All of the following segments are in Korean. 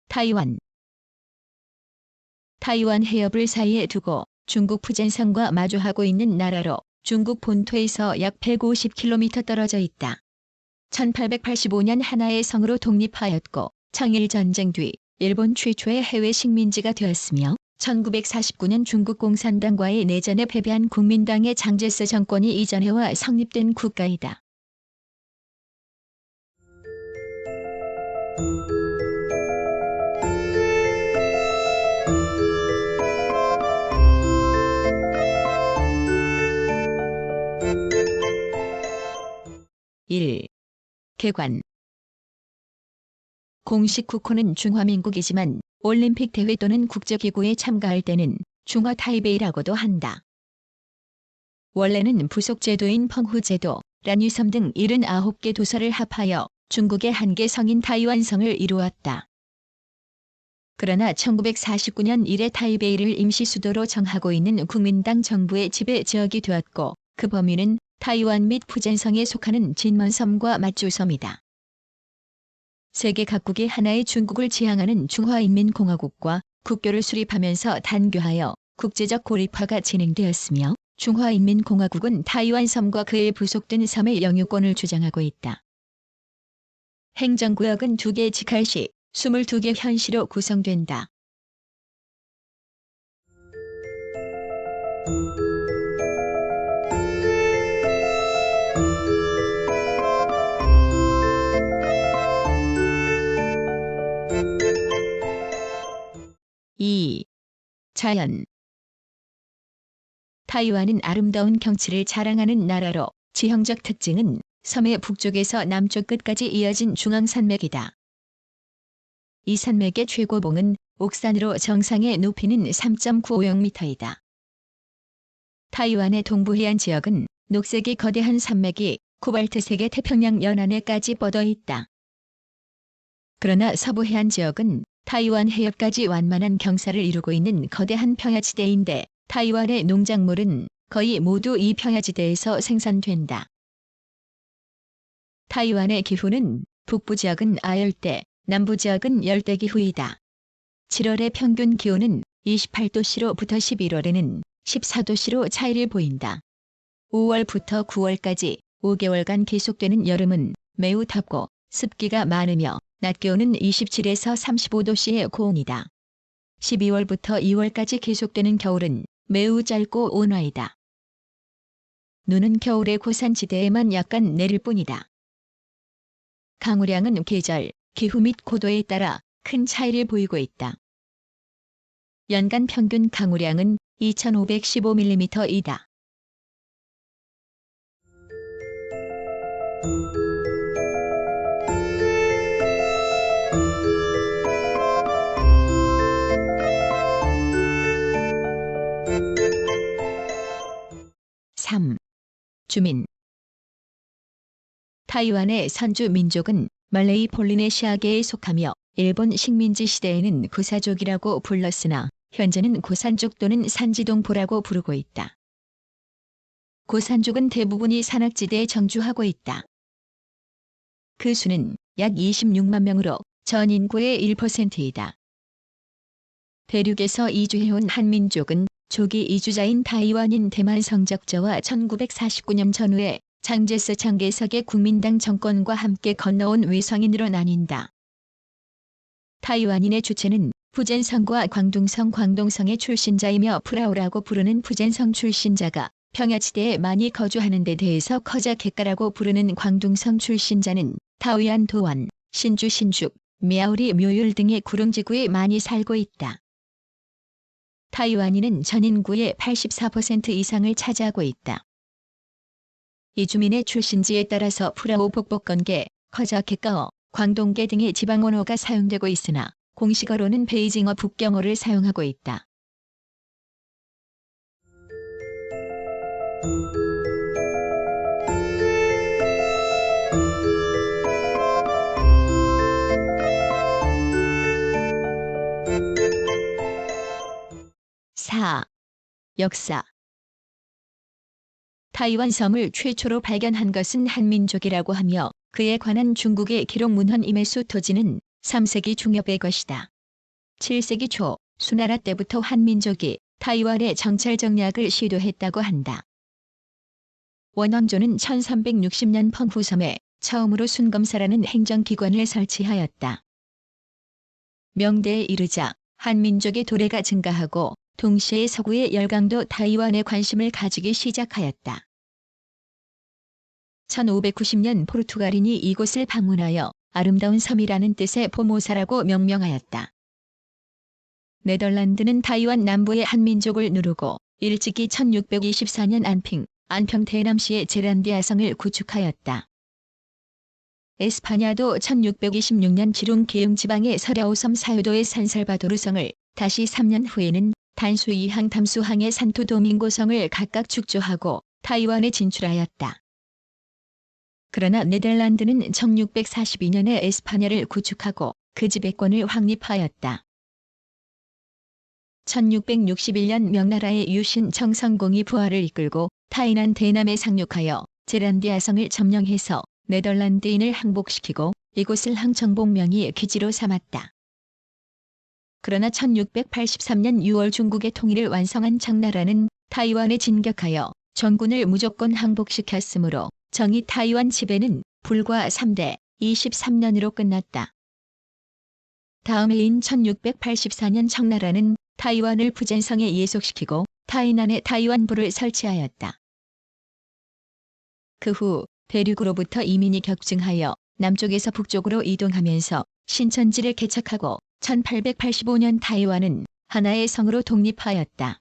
타이완. 타이완 해협을 사이에 두고 중국 푸젠성과 마주하고 있는 나라로 중국 본토에서 약 150km 떨어져 있다. 1885년 하나의 성으로 독립하였고 청일전쟁 뒤 일본 최초의 해외 식민지가 되었으며 1949년 중국 공산당과의 내전에 패배한 국민당의 장제스 정권이 이전해와 성립된 국가이다. (1) 개관. 공식 국호는 중화민국이지만 올림픽 대회 또는 국제기구에 참가할 때는 중화 타이베이라고도 한다. 원래는 부속 제도인 펑후제도, 란유섬 등 79개 도서를 합하여 중국의 한 개 성인 타이완성을 이루었다. 그러나 1949년 이래 타이베이를 임시 수도로 정하고 있는 국민당 정부의 지배 지역이 되었고 그 범위는 타이완 및 푸젠성에 속하는 진먼섬과 마쭈섬이다. 세계 각국이 하나의 중국을 지향하는 중화인민공화국과 국교를 수립하면서 단교하여 국제적 고립화가 진행되었으며 중화인민공화국은 타이완섬과 그에 부속된 섬의 영유권을 주장하고 있다. 행정구역은 2개 직할시, 22개 현시로 구성된다. (2) 자연. 타이완은 아름다운 경치를 자랑하는 나라로 지형적 특징은 섬의 북쪽에서 남쪽 끝까지 이어진 중앙산맥이다. 이 산맥의 최고봉은 옥산으로 정상의 높이는 3.950m이다. 타이완의 동부 해안 지역은 녹색의 거대한 산맥이 코발트색의 태평양 연안에까지 뻗어 있다. 그러나 서부 해안 지역은 타이완 해협까지 완만한 경사를 이루고 있는 거대한 평야지대인데 타이완의 농작물은 거의 모두 이 평야지대에서 생산된다. 타이완의 기후는 북부 지역은 아열대, 남부 지역은 열대기후이다. 7월의 평균 기온은 28도씨로부터 11월에는 14도씨로 차이를 보인다. 5월부터 9월까지 5개월간 계속되는 여름은 매우 덥고 습기가 많으며 낮 기온은 27에서 35도씨의 고온이다. 12월부터 2월까지 계속되는 겨울은 매우 짧고 온화이다. 눈은 겨울의 고산지대에만 약간 내릴 뿐이다. 강우량은 계절, 기후 및 고도에 따라 큰 차이를 보이고 있다. 연간 평균 강우량은 2515mm이다. (3) 주민. 타이완의 선주 민족은 말레이 폴리네시아계에 속하며 일본 식민지 시대에는 구사족이라고 불렀으나 현재는 고산족 또는 산지동포라고 부르고 있다. 고산족은 대부분이 산악지대에 정주하고 있다. 그 수는 약 26만 명으로 전 인구의 1%이다. 대륙에서 이주해온 한민족은 조기 이주자인 타이완인 대만 성적자와 1949년 전후에 장제스 장개석의 국민당 정권과 함께 건너온 외성인으로 나뉜다. 타이완인의 주체는 푸젠성과 광둥성 광동성의 출신자이며 프라오라고 부르는 푸젠성 출신자가 평야지대에 많이 거주하는 데 대해서 커자케까라고 부르는 광둥성 출신자는 타오얀 도원, 신주 신죽, 미아우리 묘율 등의 구릉지구에 많이 살고 있다. 타이완인은 전 인구의 84% 이상을 차지하고 있다. 이 주민의 출신지에 따라서 프라오 북부권계, 커자케까어, 광동계 등의 지방 언어가 사용되고 있으나 공식어로는 베이징어 북경어를 사용하고 있다. (4) 4. 역사. 타이완 섬을 최초로 발견한 것은 한민족이라고 하며 그에 관한 중국의 기록 문헌 임해수 토지는 3세기 중엽의 것이다. 7세기 초 수나라 때부터 한민족이 타이완의 정찰 정략을 시도했다고 한다. 원왕조는 1360년 펑푸섬에 처음으로 순검사라는 행정기관을 설치하였다. 명대에 이르자 한민족의 도래가 증가하고 동시에 서구의 열강도 타이완에 관심을 가지기 시작하였다. 1590년 포르투갈인이 이곳을 방문하여 아름다운 섬이라는 뜻의 포모사라고 명명하였다. 네덜란드는 타이완 남부의 한민족을 누르고 일찍이 1624년 안평 대남시의 제란디아성을 구축하였다. 에스파냐도 1626년 지룽 기흥 지방의 서랴오섬 사유도의 산살바도르성을 다시 3년 후에는 단수이항 담수항의 산토 도밍고성을 각각 축조하고 타이완에 진출하였다. 그러나 네덜란드는 1642년에 에스파냐를 구축하고 그 지배권을 확립하였다. 1661년 명나라의 유신 정성공이 부하를 이끌고 타이난 대남에 상륙하여 제란디아성을 점령해서 네덜란드인을 항복시키고 이곳을 항정복명의 기지로 삼았다. 그러나 1683년 6월 중국의 통일을 완성한 청나라는 타이완에 진격하여 전군을 무조건 항복시켰으므로 정의 타이완 지배는 불과 3대 23년으로 끝났다. 다음 해인 1684년 청나라는 타이완을 푸젠성에 예속시키고 타이난에 타이완부를 설치하였다. 그 후 대륙으로부터 이민이 격증하여 남쪽에서 북쪽으로 이동하면서 신천지를 개척하고 1885년 타이완은 하나의 성으로 독립하였다.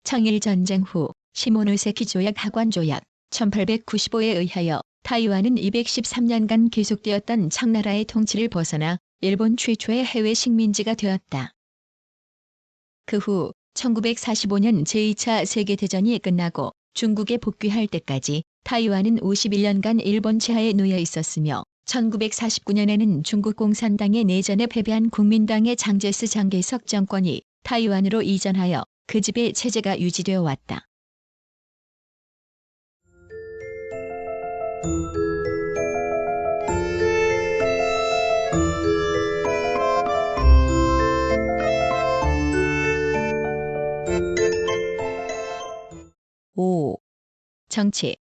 청일전쟁 후 시모노세키 조약 하관 조약 1895에 의하여 타이완은 213년간 계속되었던 청나라의 통치를 벗어나 일본 최초의 해외 식민지가 되었다. 그 후 1945년 제2차 세계대전이 끝나고 중국에 복귀할 때까지 타이완은 51년간 일본 제하에 놓여 있었으며 1949년에는 중국 공산당의 내전에 패배한 국민당의 장제스 장개석 정권이 타이완으로 이전하여 그 지배 체제가 유지되어 왔다. 정치.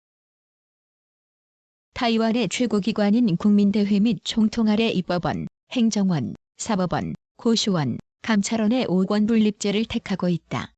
타이완의 최고기관인 국민대회 및 총통 아래 입법원, 행정원, 사법원, 고시원, 감찰원의 5권 분립제를 택하고 있다.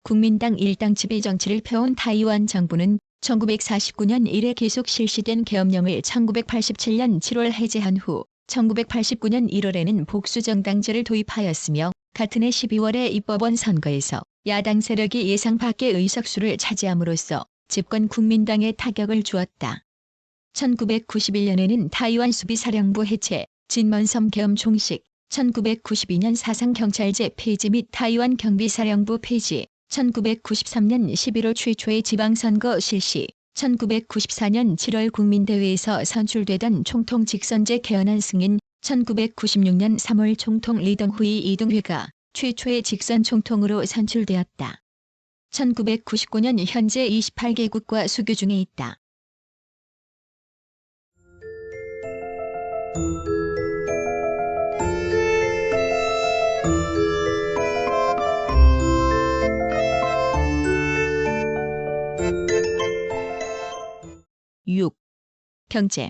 국민당 일당 지배 정치를 펴온 타이완 정부는 1949년 이래 계속 실시된 계엄령을 1987년 7월 해제한 후 1989년 1월에는 복수정당제를 도입하였으며 같은 해 12월의 입법원 선거에서 야당 세력이 예상 밖의 의석수를 차지함으로써 집권 국민당에 타격을 주었다. 1991년에는 타이완 수비사령부 해체, 진먼섬 계엄 종식, 1992년 사상경찰제 폐지 및 타이완 경비사령부 폐지, 1993년 11월 최초의 지방선거 실시, 1994년 7월 국민대회에서 선출되던 총통 직선제 개헌안 승인, 1996년 3월 총통 리덩후이 이등회가 최초의 직선 총통으로 선출되었다. 1999년 현재 28개국과 수교 중에 있다. 경제.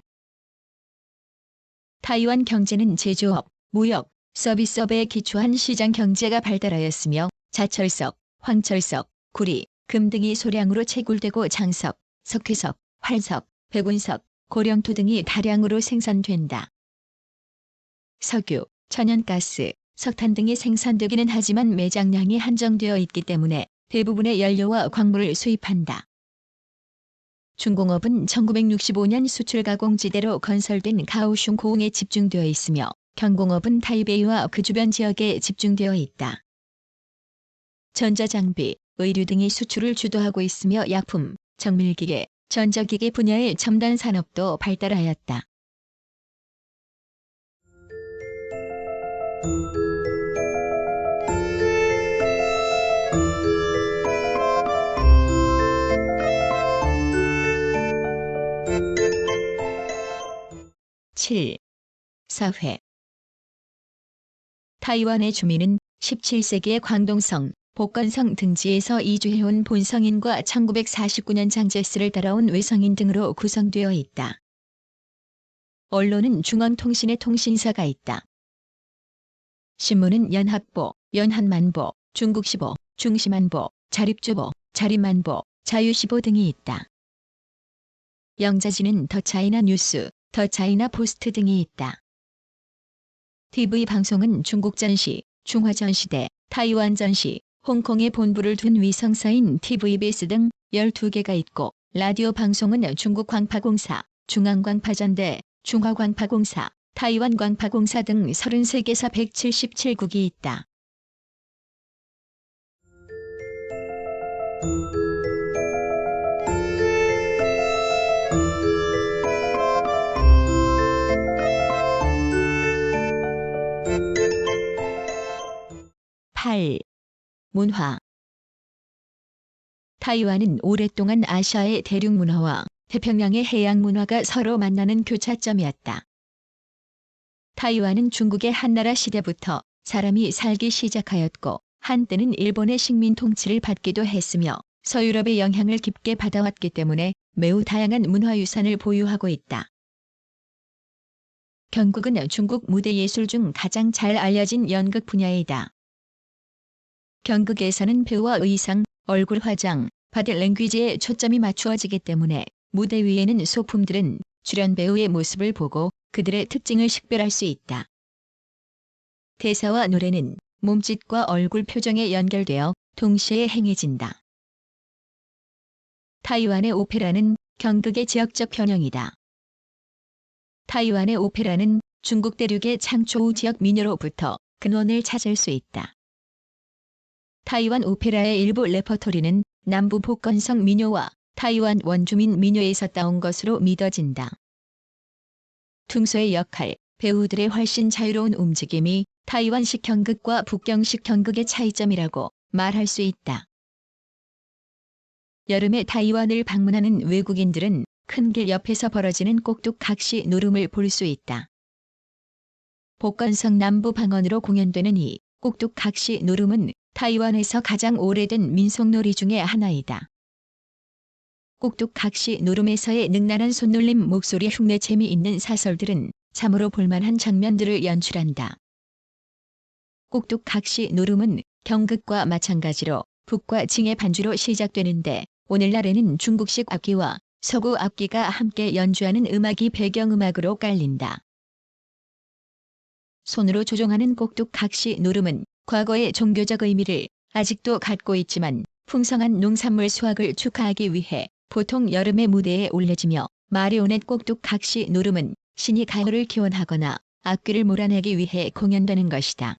타이완 경제는 제조업, 무역, 서비스업에 기초한 시장 경제가 발달하였으며 자철석, 황철석, 구리, 금 등이 소량으로 채굴되고 장석, 석회석, 활석, 백운석, 고령토 등이 다량으로 생산된다. 석유, 천연가스, 석탄 등이 생산되기는 하지만 매장량이 한정되어 있기 때문에 대부분의 연료와 광물을 수입한다. 중공업은 1965년 수출가공지대로 건설된 가오슝 고흥에 집중되어 있으며 경공업은 타이베이와 그 주변 지역에 집중되어 있다. 전자장비, 의류 등이 수출을 주도하고 있으며 약품, 정밀기계, 전자기계 분야의 첨단 산업도 발달하였다. 7. 사회. 타이완의 주민은 17세기의 광동성, 복건성 등지에서 이주해온 본성인과 1949년 장제스를 따라온 외성인 등으로 구성되어 있다. 언론은 중앙통신의 통신사가 있다. 신문은 연합보, 연한만보, 중국시보, 중시만보, 자립주보, 자립만보, 자유시보 등이 있다. 영자지는 더 차이나 뉴스, 더 차이나 포스트 등이 있다. TV 방송은 중국전시, 중화전시대, 타이완전시, 홍콩에 본부를 둔 위성사인 TVBS 등 12개가 있고, 라디오 방송은 중국광파공사, 중앙광파전대, 중화광파공사, 타이완광파공사 등 33개사 177국이 있다. 문화. 타이완은 오랫동안 아시아의 대륙문화와 태평양의 해양문화가 서로 만나는 교차점이었다. 타이완은 중국의 한나라 시대부터 사람이 살기 시작하였고, 한때는 일본의 식민 통치를 받기도 했으며 서유럽의 영향을 깊게 받아왔기 때문에 매우 다양한 문화유산을 보유하고 있다. 경극은 중국 무대예술 중 가장 잘 알려진 연극 분야이다. 경극에서는 배우와 의상, 얼굴 화장, 바디 랭귀지에 초점이 맞추어지기 때문에 무대 위에는 소품들은 출연 배우의 모습을 보고 그들의 특징을 식별할 수 있다. 대사와 노래는 몸짓과 얼굴 표정에 연결되어 동시에 행해진다. 타이완의 오페라는 경극의 지역적 변형이다. 타이완의 오페라는 중국 대륙의 창초우 지역 민요로부터 근원을 찾을 수 있다. 타이완 오페라의 일부 레퍼토리는 남부 복건성 민요와 타이완 원주민 민요에서 따온 것으로 믿어진다. 퉁소의 역할, 배우들의 훨씬 자유로운 움직임이 타이완식 경극과 북경식 경극의 차이점이라고 말할 수 있다. 여름에 타이완을 방문하는 외국인들은 큰 길 옆에서 벌어지는 꼭둑각시 노름을 볼 수 있다. 복건성 남부 방언으로 공연되는 이 꼭둑각시 노름은 타이완에서 가장 오래된 민속놀이 중의 하나이다. 꼭둑각시 노름에서의 능란한 손놀림 목소리 흉내 재미있는 사설들은 참으로 볼만한 장면들을 연출한다. 꼭둑각시 노름은 경극과 마찬가지로 북과 징의 반주로 시작되는데, 오늘날에는 중국식 악기와 서구 악기가 함께 연주하는 음악이 배경음악으로 깔린다. 손으로 조종하는 꼭둑각시 노름은 과거의 종교적 의미를 아직도 갖고 있지만, 풍성한 농산물 수확을 축하하기 위해 보통 여름에 무대에 올려지며, 마리오넷 꼭둑각시 노름은 신이 가을을 기원하거나 악귀를 몰아내기 위해 공연되는 것이다.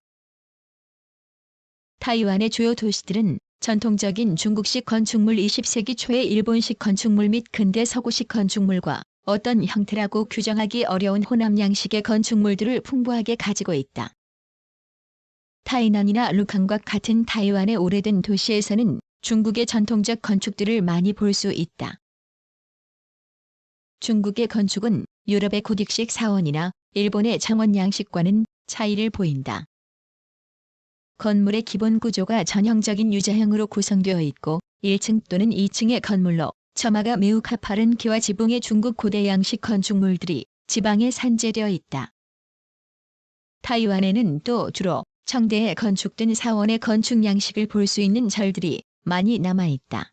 타이완의 주요 도시들은 전통적인 중국식 건축물, 20세기 초의 일본식 건축물 및 근대 서구식 건축물과 어떤 형태라고 규정하기 어려운 혼합 양식의 건축물들을 풍부하게 가지고 있다. 타이난이나 루캉과 같은 타이완의 오래된 도시에서는 중국의 전통적 건축들을 많이 볼 수 있다. 중국의 건축은 유럽의 고딕식 사원이나 일본의 정원 양식과는 차이를 보인다. 건물의 기본 구조가 전형적인 유자형으로 구성되어 있고, 1층 또는 2층의 건물로 처마가 매우 가파른 기와 지붕의 중국 고대 양식 건축물들이 지방에 산재되어 있다. 타이완에는 또 주로 청대에 건축된 사원의 건축 양식을 볼 수 있는 절들이 많이 남아있다.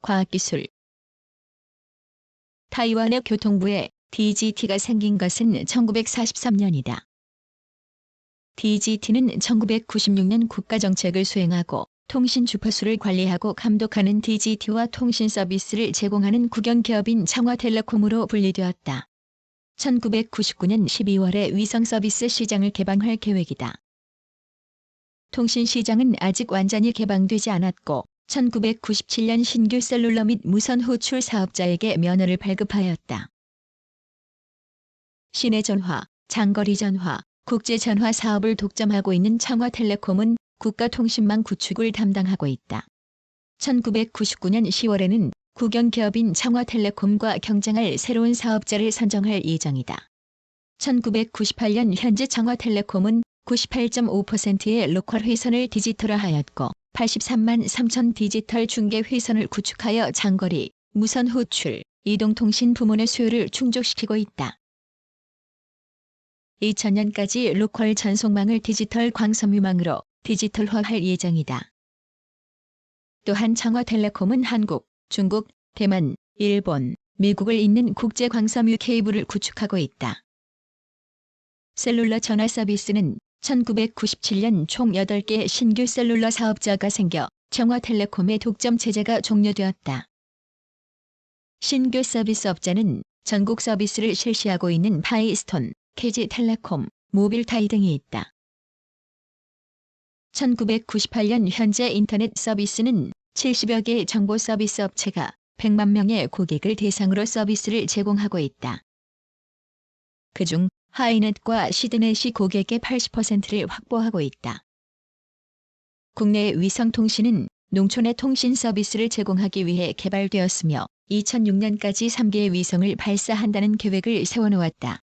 과학기술. 타이완의 교통부에 DGT가 생긴 것은 1943년이다. DGT는 1996년 국가정책을 수행하고 통신 주파수를 관리하고 감독하는 DGT와 통신 서비스를 제공하는 국영기업인 청와텔레콤으로 분리되었다. 1999년 12월에 위성 서비스 시장을 개방할 계획이다. 통신 시장은 아직 완전히 개방되지 않았고, 1997년 신규 셀룰러 및 무선 호출 사업자에게 면허를 발급하였다. 시내 전화, 장거리 전화, 국제 전화 사업을 독점하고 있는 청와텔레콤은 국가통신망 구축을 담당하고 있다. 1999년 10월에는 국영기업인 청와텔레콤과 경쟁할 새로운 사업자를 선정할 예정이다. 1998년 현재 청와텔레콤은 98.5%의 로컬 회선을 디지털화하였고 83만 3천 디지털 중계 회선을 구축하여 장거리, 무선 호출, 이동통신 부문의 수요를 충족시키고 있다. 2000년까지 로컬 전송망을 디지털 광섬유망으로 디지털화할 예정이다. 또한 청와텔레콤은 한국, 중국, 대만, 일본, 미국을 잇는 국제 광섬유 케이블을 구축하고 있다. 셀룰러 전화 서비스는 1997년 총 8개 신규 셀룰러 사업자가 생겨 청와텔레콤의 독점 체제가 종료되었다. 신규 서비스 업자는 전국 서비스를 실시하고 있는 파이스톤, KG텔레콤, 모빌타이 등이 있다. 1998년 현재 인터넷 서비스는 70여 개의 정보 서비스 업체가 100만 명의 고객을 대상으로 서비스를 제공하고 있다. 그중 하이넷과 시드넷이 고객의 80%를 확보하고 있다. 국내 위성통신은 농촌의 통신 서비스를 제공하기 위해 개발되었으며 2006년까지 3개의 위성을 발사한다는 계획을 세워놓았다.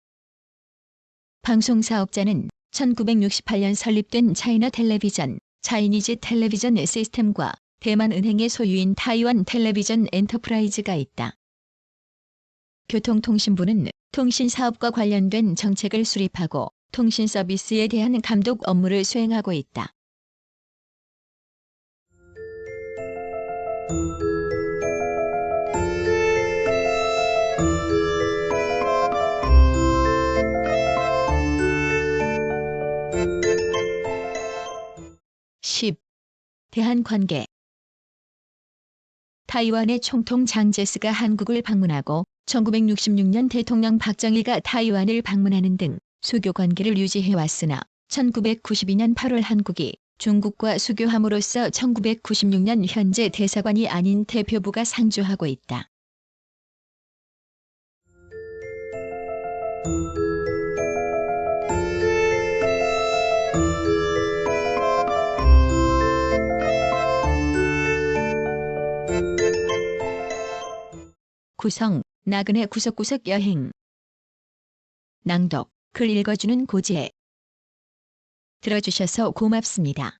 방송사업자는 1968년 설립된 차이나 텔레비전, 차이니즈 텔레비전 시스템과 대만은행의 소유인 타이완 텔레비전 엔터프라이즈가 있다. 교통통신부는 통신사업과 관련된 정책을 수립하고 통신 서비스에 대한 감독 업무를 수행하고 있다. 대한관계. 타이완의 총통 장제스가 한국을 방문하고 1966년 대통령 박정희가 타이완을 방문하는 등 수교 관계를 유지해왔으나 1992년 8월 한국이 중국과 수교함으로써 1996년 현재 대사관이 아닌 대표부가 상주하고 있다. 구성, 나그네 구석구석 여행. 낭독, 글 읽어주는 고지혜. 들어주셔서 고맙습니다.